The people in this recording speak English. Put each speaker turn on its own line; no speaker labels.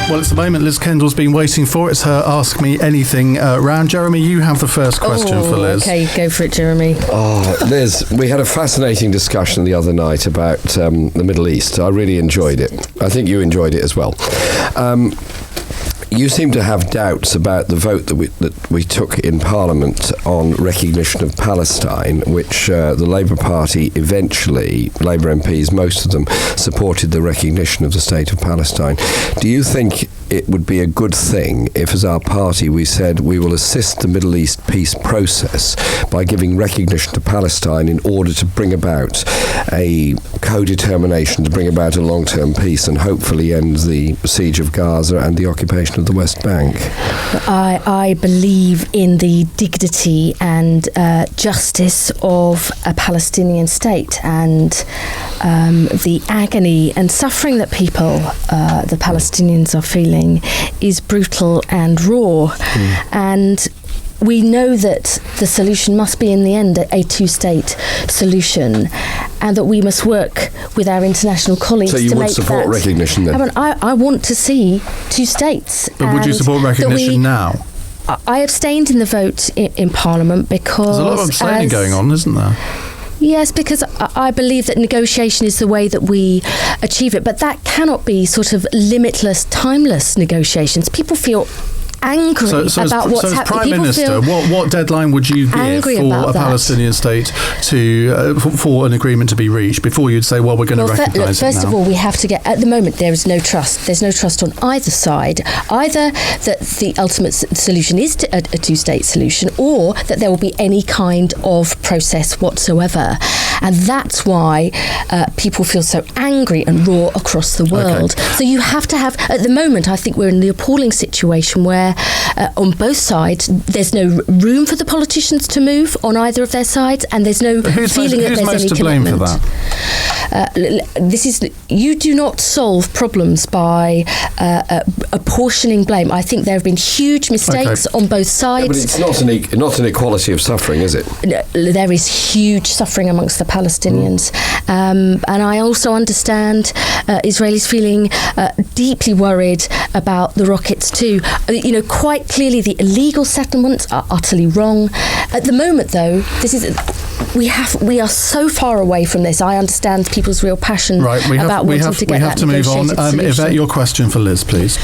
Well, it's the moment Liz Kendall's been waiting for. It's her Ask Me Anything round. Jeremy, you have the first question for Liz.
Okay, go for it, Jeremy.
Oh, Liz, we had a fascinating discussion the other night about the Middle East. I really enjoyed it. I think you enjoyed it as well. You seem to have doubts about the vote that we took in Parliament on recognition of Palestine, which the Labour Party eventually, Labour MPs, most of them, supported the recognition of the state of Palestine. Do you think it would be a good thing if, as our party, we said we will assist the Middle East peace process by giving recognition to Palestine in order to bring about a co-determination, to bring about a long-term peace and hopefully end the siege of Gaza and the occupation of the West Bank?
I believe in the dignity and justice of a Palestinian state, and the agony and suffering that the Palestinians are feeling is brutal and raw. And we know that the solution must be, in the end, a two-state solution, and that we must work with our international colleagues to make that.
So you would support recognition then?
I want to see two states.
But would you support recognition now?
I abstained in the vote in Parliament because...
There's a lot of abstaining going on, isn't there?
Yes, because I believe that negotiation is the way that we achieve it. But that cannot be sort of limitless, timeless negotiations. People feel angry about what's happening.
Prime Minister, what deadline would you give for a Palestinian state for an agreement to be reached before you'd say, well, we're going to recognise it now?
First of all, we have to get, at the moment, there is no trust. There's no trust on either side, either that the ultimate solution is a two-state solution, or that there will be any kind of process whatsoever. And that's why people feel so angry and raw across the world. Okay. So you have to have, at the moment, I think we're in the appalling situation where on both sides there's no room for the politicians to move on either of their sides, and there's no feeling that there's any commitment.
Who's most to blame for that?
You do not solve problems by apportioning blame. I think there have been huge mistakes on both sides.
Yeah, but it's not an equality of suffering, is it?
There is huge suffering amongst the Palestinians, and I also understand Israelis feeling deeply worried about the rockets too. Quite clearly the illegal settlements are utterly wrong. At the moment, though, we are so far away from this. I understand people's real passion about wanting to get that negotiated solution.
Yvette, your question for Liz, please.